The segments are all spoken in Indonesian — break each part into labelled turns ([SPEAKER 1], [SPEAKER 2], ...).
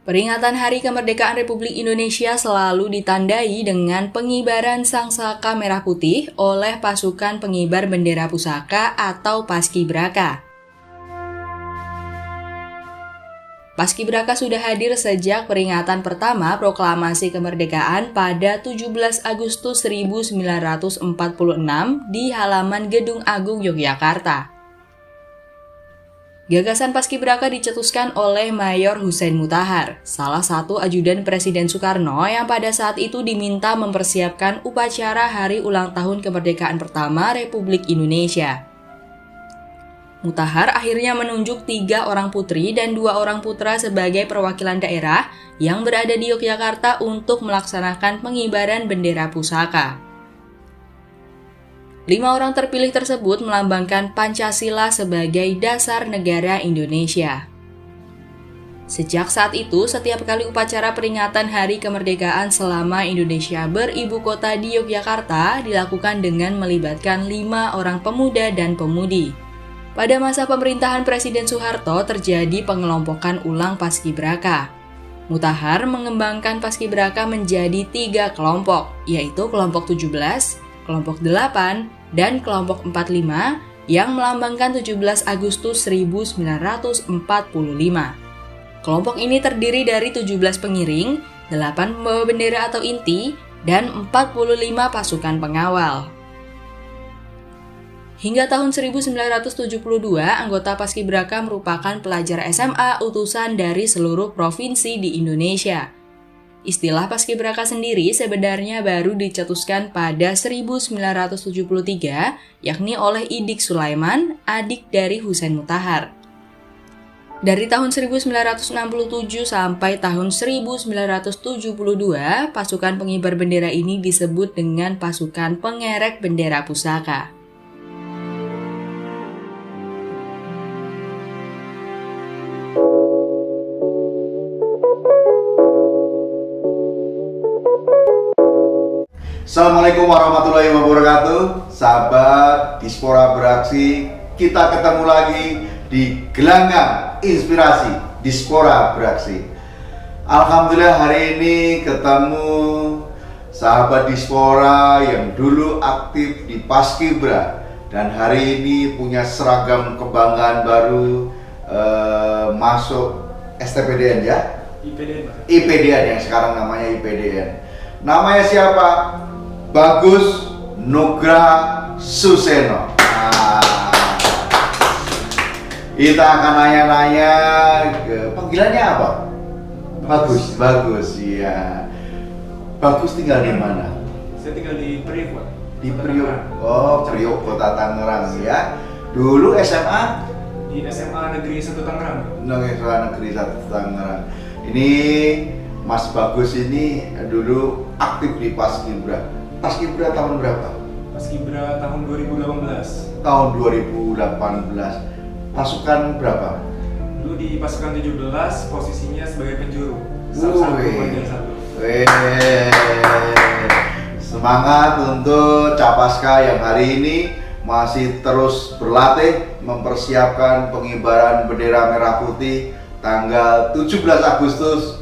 [SPEAKER 1] Peringatan Hari Kemerdekaan Republik Indonesia selalu ditandai dengan pengibaran sangsaka merah putih oleh pasukan pengibar bendera pusaka atau Paskibraka. Paskibraka sudah hadir sejak peringatan pertama proklamasi kemerdekaan pada 17 Agustus 1946 di halaman Gedung Agung Yogyakarta. Gagasan Paskibraka dicetuskan oleh Mayor Hussein Mutahar, salah satu ajudan Presiden Soekarno yang pada saat itu diminta mempersiapkan upacara hari ulang tahun kemerdekaan pertama Republik Indonesia. Mutahar akhirnya menunjuk 3 orang putri dan 2 orang putra sebagai perwakilan daerah yang berada di Yogyakarta untuk melaksanakan pengibaran bendera pusaka. 5 orang terpilih tersebut melambangkan Pancasila sebagai dasar negara Indonesia. Sejak saat itu, setiap kali upacara peringatan Hari Kemerdekaan selama Indonesia beribu kota di Yogyakarta dilakukan dengan melibatkan 5 orang pemuda dan pemudi. Pada masa pemerintahan Presiden Soeharto terjadi pengelompokan ulang Paskibraka. Mutahar mengembangkan Paskibraka menjadi 3 kelompok, yaitu kelompok 17, kelompok 8, dan kelompok 45 yang melambangkan 17 Agustus 1945. Kelompok ini terdiri dari 17 pengiring, 8 pembawa bendera atau inti, dan 45 pasukan pengawal. Hingga tahun 1972, anggota Paskibraka merupakan pelajar SMA utusan dari seluruh provinsi di Indonesia. Istilah Paskibraka sendiri sebenarnya baru dicetuskan pada 1973, yakni oleh Idik Sulaiman, adik dari Hussein Mutahar. Dari tahun 1967 sampai tahun 1972, pasukan pengibar bendera ini disebut dengan pasukan pengerek bendera pusaka.
[SPEAKER 2] Assalamualaikum warahmatullahi wabarakatuh. Sahabat Dispora Beraksi, kita ketemu lagi di Gelanggang Inspirasi Dispora Beraksi. Alhamdulillah hari ini ketemu sahabat Dispora yang dulu aktif di Paskibra dan hari ini punya seragam kebanggaan baru, masuk STPDN ya? IPDN yang sekarang namanya IPDN. Namanya siapa? Bagus Nugraha Suseno. Kita akan nanya-nanya, panggilannya apa? Bagus, iya. Bagus tinggal di mana?
[SPEAKER 3] Saya tinggal di Priok, Pak.
[SPEAKER 2] Di Priok. Oh, Priok, Kota Tangerang ya. Dulu SMA?
[SPEAKER 3] Di SMA Negeri 1 Tangerang.
[SPEAKER 2] Negeri 1 Tangerang. Ini Mas Bagus ini dulu aktif di Paskibra. Paskibra tahun berapa?
[SPEAKER 3] Paskibra tahun 2018.
[SPEAKER 2] Tahun 2018. Pasukan berapa?
[SPEAKER 3] Dulu di pasukan 17, posisinya sebagai penjuru. Salah satu.
[SPEAKER 2] Semangat untuk Capaska yang hari ini masih terus berlatih mempersiapkan pengibaran bendera merah putih tanggal 17 Agustus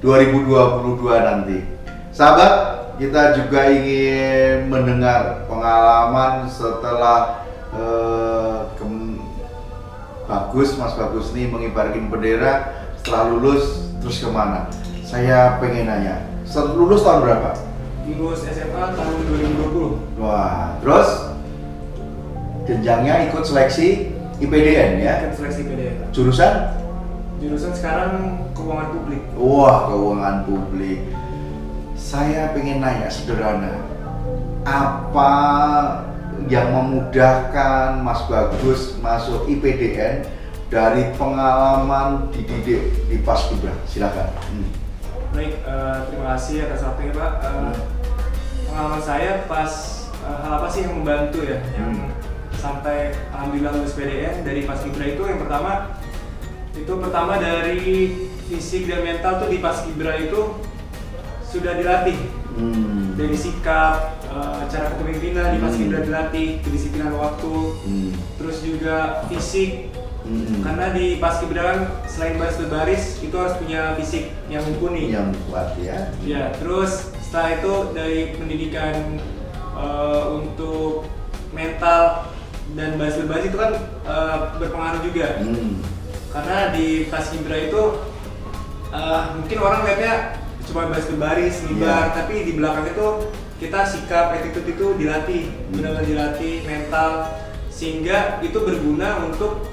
[SPEAKER 2] 2022 nanti. Sahabat, kita juga ingin mendengar pengalaman setelah Mas Bagus nih mengibarkan bendera setelah lulus terus kemana? Saya pengen nanya, lulus tahun berapa?
[SPEAKER 3] Lulus SMA tahun 2020.
[SPEAKER 2] Wah, terus jenjangnya ikut seleksi IPDN ya?
[SPEAKER 3] Ikut seleksi IPDN.
[SPEAKER 2] Jurusan
[SPEAKER 3] sekarang keuangan publik.
[SPEAKER 2] Wah, keuangan publik. Saya pengen nanya sederhana, apa yang memudahkan Mas Bagus masuk IPDN dari pengalaman dididik di Paskibra? Silakan.
[SPEAKER 3] Baik, terima kasih atas waktunya, Pak. Pengalaman saya pas hal apa sih yang membantu ya, yang sampai alhamdulillah lulus IPDN dari Paskibra itu yang pertama dari fisik dan mental tuh di Paskibra itu sudah dilatih. Dari sikap, cara kepemimpinan di Paskibra dilatih, kedisiplinan waktu, terus juga fisik Karena di paskibra kan selain baris berbaris itu harus punya fisik yang mumpuni.
[SPEAKER 2] Yang kuat ya.
[SPEAKER 3] Ya, terus setelah itu dari pendidikan untuk mental dan baris berbaris itu kan berpengaruh juga. Karena di paskibra itu mungkin orang lihatnya cuma baris berbaris, ngibar, tapi di belakang itu kita sikap, attitude itu dilatih, benar-benar dilatih mental, sehingga itu berguna untuk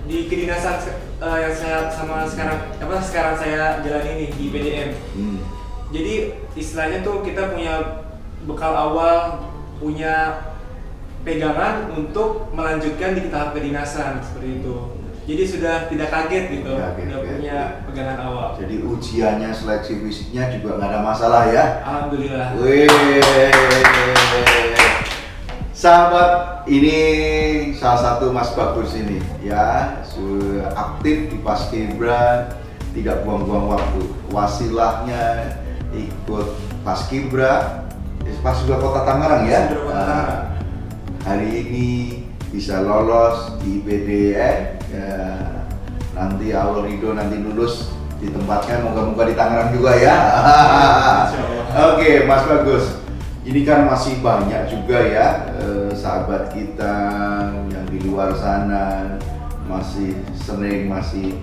[SPEAKER 3] di kedinasan yang saya sekarang saya jalani ini di PDM. Jadi istilahnya tuh kita punya bekal awal, punya pegangan untuk melanjutkan di tahap kedinasan seperti itu. Jadi sudah tidak kaget gitu, sudah punya pegangan awal.
[SPEAKER 2] Jadi ujiannya, seleksi fisiknya juga nggak ada masalah ya?
[SPEAKER 3] Alhamdulillah.
[SPEAKER 2] Wih, sahabat, ini salah satu Mas Bagus ini ya, aktif di paskibra, tidak buang-buang waktu. Wasilahnya ikut paskibra Kota Tangerang ya. Hari ini bisa lolos di PDN ya, nanti Allah ridho nanti lulus ditempatkan moga-moga di Tangerang juga ya. Oke, Mas Bagus, ini kan masih banyak juga ya sahabat kita yang di luar sana masih sering masih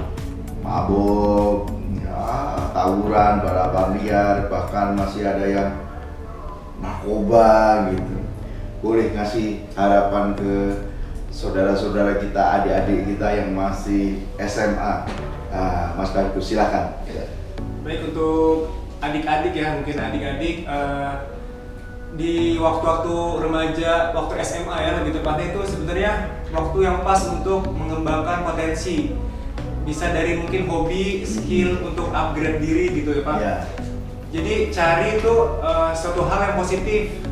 [SPEAKER 2] mabok ya, tawuran, balapan liar, bahkan masih ada yang narkoba gitu. Boleh ngasih harapan ke saudara-saudara kita, adik-adik kita yang masih SMA. Mas Bagus, silakan.
[SPEAKER 3] Baik, untuk adik-adik ya, mungkin adik-adik di waktu-waktu remaja, waktu SMA ya lebih tepatnya, itu sebenarnya waktu yang pas untuk mengembangkan potensi. Bisa dari mungkin hobi, skill untuk upgrade diri gitu ya Pak. Yeah. Jadi cari itu suatu hal yang positif.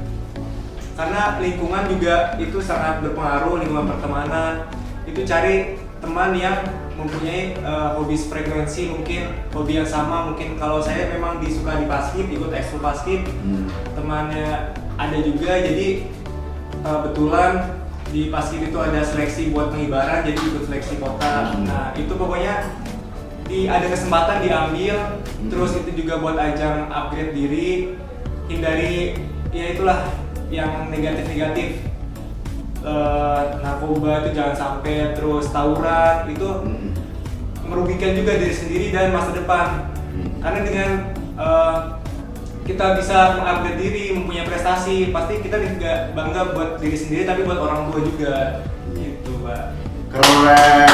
[SPEAKER 3] Karena lingkungan juga itu sangat berpengaruh, lingkungan pertemanan. Itu cari teman yang mempunyai hobi frekuensi, mungkin hobi yang sama. Mungkin kalau saya memang disuka di paskib, ikut ekskul paskib, temannya ada juga. Jadi kebetulan di paskib itu ada seleksi buat pengibaran, jadi ikut seleksi kota. Nah itu pokoknya ada kesempatan diambil, terus itu juga buat ajang upgrade diri, hindari ya itulah yang negatif-negatif, narkoba itu jangan sampai, terus tawuran itu merugikan juga diri sendiri dan masa depan. Karena dengan kita bisa mengupgrade diri, mempunyai prestasi, pasti kita juga bangga buat diri sendiri, tapi buat orang tua juga. Gitu Pak.
[SPEAKER 2] Keren.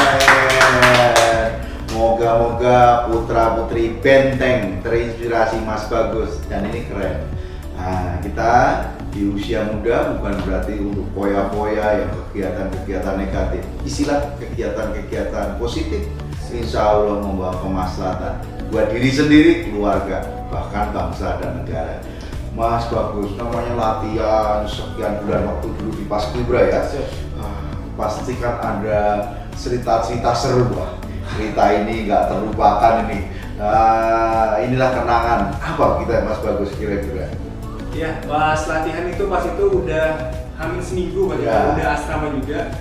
[SPEAKER 2] Moga-moga putra-putri Benteng terinspirasi Mas Bagus, dan ini keren. Nah, kita di usia muda bukan berarti untuk foya-foya yang kegiatan-kegiatan negatif. Istilah kegiatan-kegiatan positif, insya Allah membawa kemaslahatan buat diri sendiri, keluarga, bahkan bangsa dan negara. Mas Bagus, namanya latihan sekian bulan waktu dulu di paskibra ya. Pasti kan ada cerita-cerita seru, Wah. Cerita ini nggak terlupakan ini. Inilah kenangan apa kita Mas Bagus kira-kira?
[SPEAKER 3] Ya, pas latihan itu pas itu udah hampir seminggu Pak, udah asrama juga.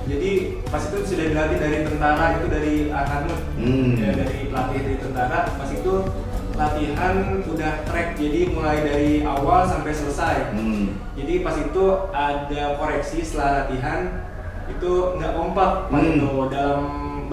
[SPEAKER 3] Jadi pas itu sudah dilatih dari tentara, itu dari Arhanut, ya, dari pelatih dari tentara. Pas itu latihan udah track, jadi mulai dari awal sampai selesai. Jadi pas itu ada koreksi setelah latihan, itu nggak kompak pas itu dalam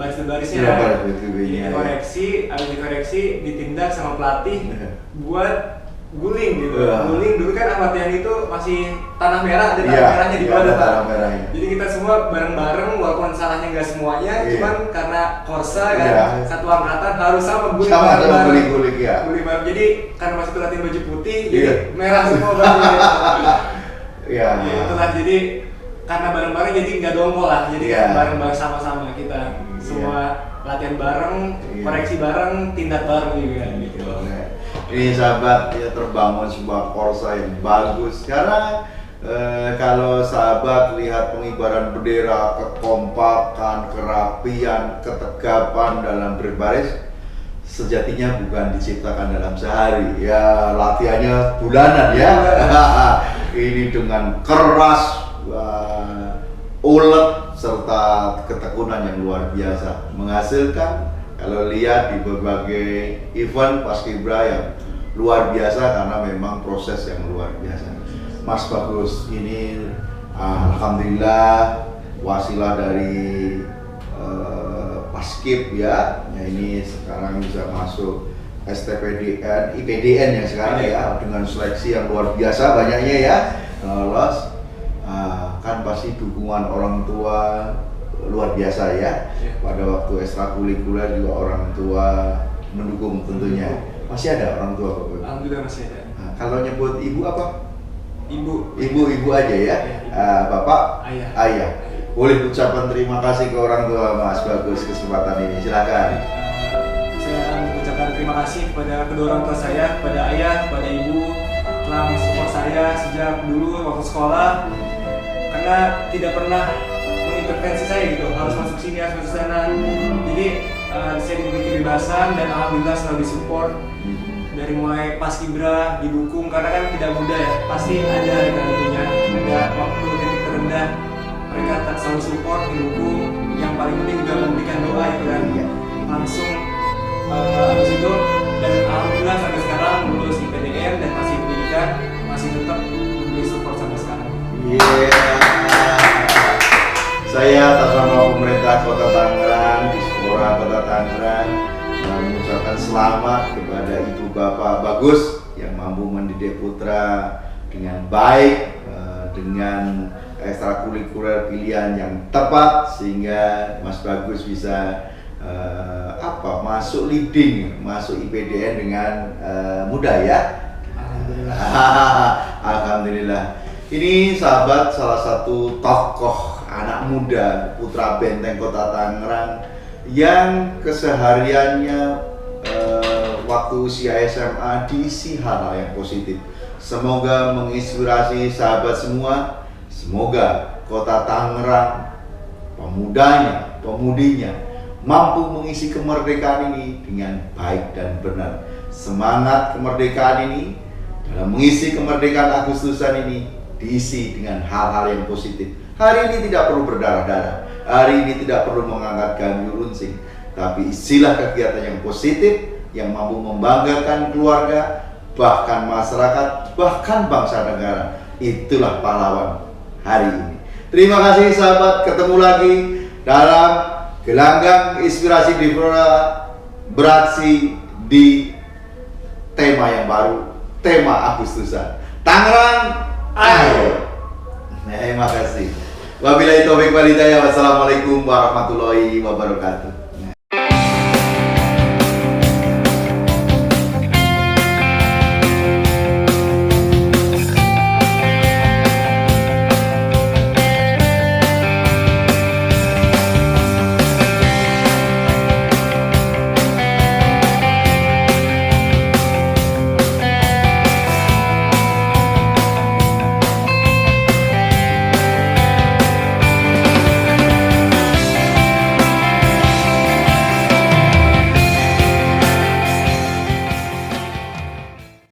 [SPEAKER 3] baris-barisnya. Dikoreksi, habis dikoreksi ditindak sama pelatih buat guling gitu. Guling dulu kan latihan itu masih tanah merah, ada tanah merahnya di bawah. Jadi kita semua bareng-bareng, walaupun salahnya nggak semuanya, cuman karena korsa kan satu angkatan harus sama guling bareng-bareng. Guling bareng. Jadi karena masih itu latihan baju putih, jadi merah semua bajunya. Itulah, jadi karena bareng-bareng jadi nggak dongkol lah, jadi bareng-bareng sama-sama kita semua latihan bareng, koreksi bareng, tindak bareng juga gitu.
[SPEAKER 2] Ini sahabat ya, terbangun sebuah korsa yang bagus. Karena kalau sahabat lihat pengibaran bendera, kekompakan, kerapian, ketegapan dalam berbaris, sejatinya bukan diciptakan dalam sehari. Ya latihannya bulanan ya. Ini dengan keras, ulet, serta ketekunan yang luar biasa, menghasilkan kalau lihat di berbagai event paskibra yang luar biasa karena memang proses yang luar biasa. Mas Bagus ini alhamdulillah wasilah dari Paskib ya, ini sekarang bisa masuk STPDN, IPDN ya sekarang ya, dengan seleksi yang luar biasa banyaknya ya, lolos. Kan pasti dukungan orang tua luar biasa ya. Pada waktu ekstrakurikuler juga orang tua mendukung tentunya. Masih ada orang tua Bapak?
[SPEAKER 3] Alhamdulillah masih ada.
[SPEAKER 2] Kalau nyebut ibu apa?
[SPEAKER 3] Ibu
[SPEAKER 2] aja ya. Bapak? Ayah. Boleh ucapan terima kasih ke orang tua Mas Bagus kesempatan ini, silakan.
[SPEAKER 3] Saya mengucapkan terima kasih kepada kedua orang tua saya, kepada ayah, kepada ibu telah mensupport saya sejak dulu waktu sekolah, karena tidak pernah mengintervensi saya gitu, harus masuk sini, harus masuk sana. Jadi saya diberi kebebasan dan alhamdulillah selalu disupport dari mulai paskibra, didukung karena kan tidak mudah ya, pasti ada kalanya, ada waktu titik terendah. Mereka tak selalu support, mendukung, yang paling penting juga memberikan doa itu kan langsung habis itu, dan alhamdulillah sampai sekarang lulus IPDN dan masih pendidikan, masih tetap memberi support sampai sekarang.
[SPEAKER 2] Saya atas nama pemerintah Kota Tangerang, Dispora Kota Tangerang mengucapkan selamat kepada Ibu Bapak Bagus yang mampu mendidik putra dengan baik, dengan ekstrakurikuler pilihan yang tepat sehingga Mas Bagus bisa masuk leading, masuk IPDN dengan mudah ya. Alhamdulillah. Ini sahabat salah satu tokoh anak muda putra benteng Kota Tangerang yang kesehariannya waktu usia SMA diisi hal-hal yang positif. Semoga menginspirasi sahabat semua. Semoga Kota Tangerang, pemudanya, pemudinya mampu mengisi kemerdekaan ini dengan baik dan benar. Semangat kemerdekaan ini dalam mengisi kemerdekaan Agustusan ini diisi dengan hal-hal yang positif. Hari ini tidak perlu berdarah-darah, hari ini tidak perlu mengangkat ganjil runcing, tapi isilah kegiatan yang positif yang mampu membanggakan keluarga, bahkan masyarakat, bahkan bangsa negara. Itulah pahlawan hari ini. Terima kasih sahabat, ketemu lagi dalam Gelanggang Inspirasi Dispora beraksi di tema yang baru, tema Agustusan. Tangerang, ayo. Terima kasih. Wabillahi taufiq wal hidayah. Wassalamualaikum warahmatullahi wabarakatuh.